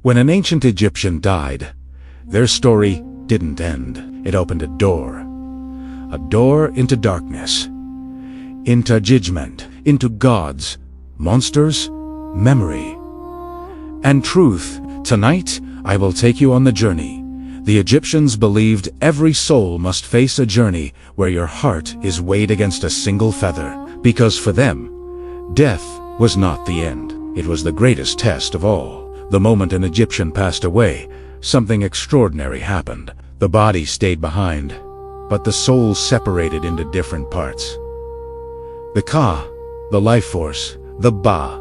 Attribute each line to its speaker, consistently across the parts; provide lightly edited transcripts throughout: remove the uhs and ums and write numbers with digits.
Speaker 1: When an ancient Egyptian died, their story didn't end. It opened a door into darkness, into judgment, into gods, monsters, memory, and truth. Tonight, I will take you on the journey. The Egyptians believed every soul must face a journey where your heart is weighed against a single feather, because for them, death was not the end. It was the greatest test of all. The moment an Egyptian passed away, something extraordinary happened. The body stayed behind, but the soul separated into different parts. The Ka, the life force, the Ba,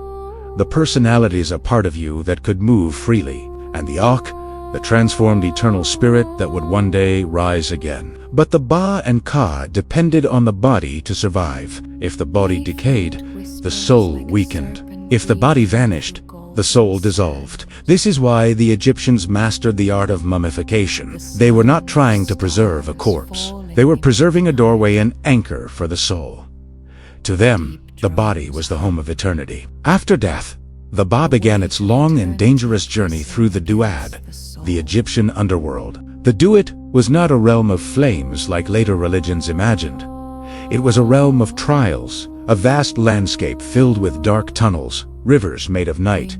Speaker 1: the personality is a part of you that could move freely, and the Ak, the transformed eternal spirit that would one day rise again. But the Ba and Ka depended on the body to survive. If the body decayed, the soul weakened. If the body vanished, the soul dissolved. This is why the Egyptians mastered the art of mummification. They were not trying to preserve a corpse. They were preserving a doorway and anchor for the soul. To them, the body was the home of eternity. After death, the Ba began its long and dangerous journey through the Duat, the Egyptian underworld. The Duat was not a realm of flames like later religions imagined. It was a realm of trials, a vast landscape filled with dark tunnels, rivers made of night,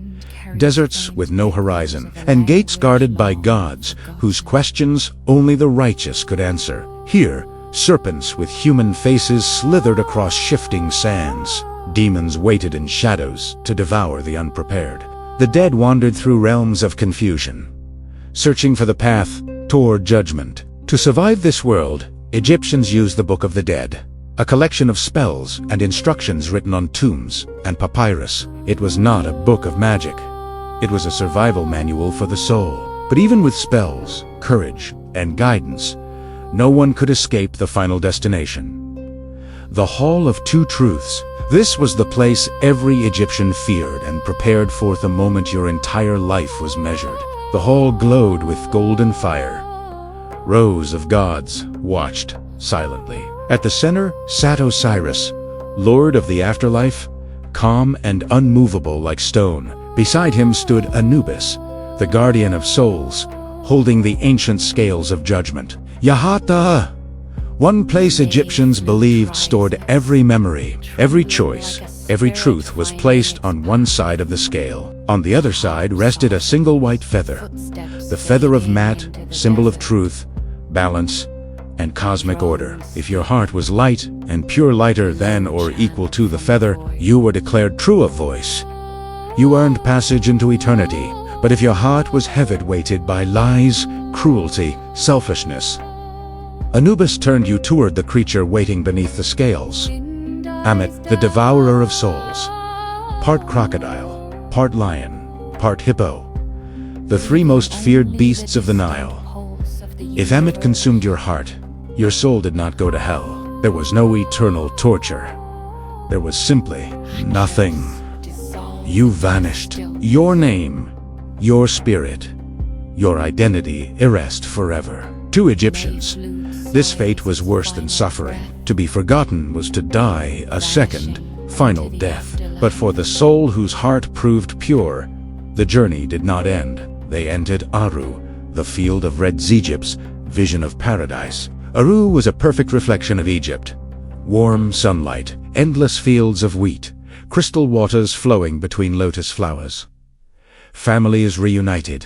Speaker 1: deserts with no horizon, and gates guarded by gods whose questions only the righteous could answer. Here, serpents with human faces slithered across shifting sands. Demons waited in shadows to devour the unprepared. The dead wandered through realms of confusion, searching for the path toward judgment. To survive this world, Egyptians used the Book of the Dead, a collection of spells and instructions written on tombs and papyrus. It was not a book of magic. It was a survival manual for the soul. But even with spells, courage, and guidance, no one could escape the final destination. The Hall of Two Truths. This was the place every Egyptian feared and prepared for the moment your entire life was measured. The hall glowed with golden fire. Rows of gods watched silently. At the center sat Osiris, lord of the afterlife, calm and unmovable like stone. Beside him stood Anubis, the guardian of souls, holding the ancient scales of judgment. Yahata! One place Egyptians believed stored every memory, every choice, every truth was placed on one side of the scale. On the other side rested a single white feather, the feather of Mat, symbol of truth, balance, and cosmic order. If your heart was light and pure, lighter than or equal to the feather, you were declared true of voice. You earned passage into eternity. But if your heart was heavy-weighted by lies, cruelty, selfishness, Anubis turned you toward the creature waiting beneath the scales. Ammit, the devourer of souls. Part crocodile, part lion, part hippo. The three most feared beasts of the Nile. If Ammit consumed your heart, your soul did not go to hell. There was no eternal torture. There was simply nothing. You vanished. Your name, your spirit, your identity erased forever. To Egyptians, this fate was worse than suffering. To be forgotten was to die a second, final death. But for the soul whose heart proved pure, the journey did not end. They entered Aru, the field of red Egypt's vision of paradise. Aru was a perfect reflection of Egypt. Warm sunlight, endless fields of wheat, crystal waters flowing between lotus flowers. Families reunited.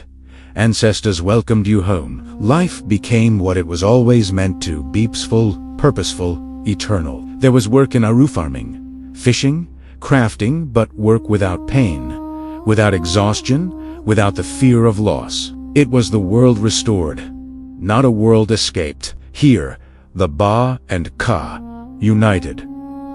Speaker 1: Ancestors welcomed you home. Life became what it was always meant to, peaceful, purposeful, eternal. There was work in Aru farming, fishing, crafting, but work without pain, without exhaustion, without the fear of loss. It was the world restored, not a world escaped. Here, the Ba and Ka united,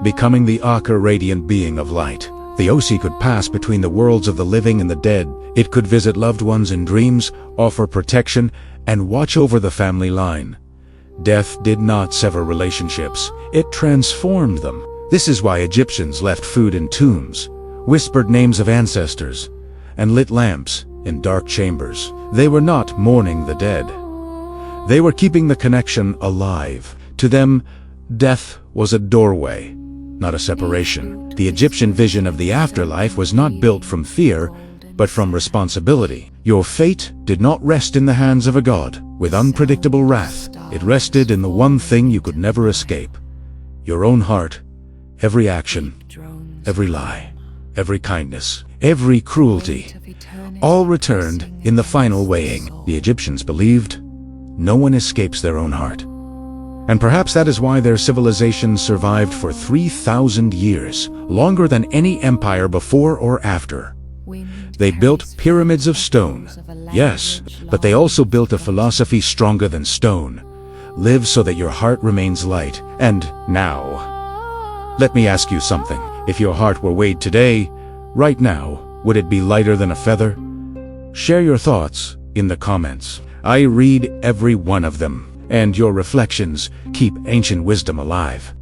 Speaker 1: becoming the Aka radiant being of light. The Osi could pass between the worlds of the living and the dead. It could visit loved ones in dreams, offer protection, and watch over the family line. Death did not sever relationships. It transformed them. This is why Egyptians left food in tombs, whispered names of ancestors, and lit lamps in dark chambers. They were not mourning the dead. They were keeping the connection alive. To them, death was a doorway, not a separation. The Egyptian vision of the afterlife was not built from fear, but from responsibility. Your fate did not rest in the hands of a god with unpredictable wrath. It rested in the one thing you could never escape: your own heart. Every action, every lie, every kindness, every cruelty, all returned in the final weighing. The Egyptians believed no one escapes their own heart. And perhaps that is why their civilization survived for 3,000 years, longer than any empire before or after. They built pyramids of stone, yes, but they also built a philosophy stronger than stone. Live so that your heart remains light. And now, let me ask you something. If your heart were weighed today, right now, would it be lighter than a feather? Share your thoughts in the comments. I read every one of them, and your reflections keep ancient wisdom alive.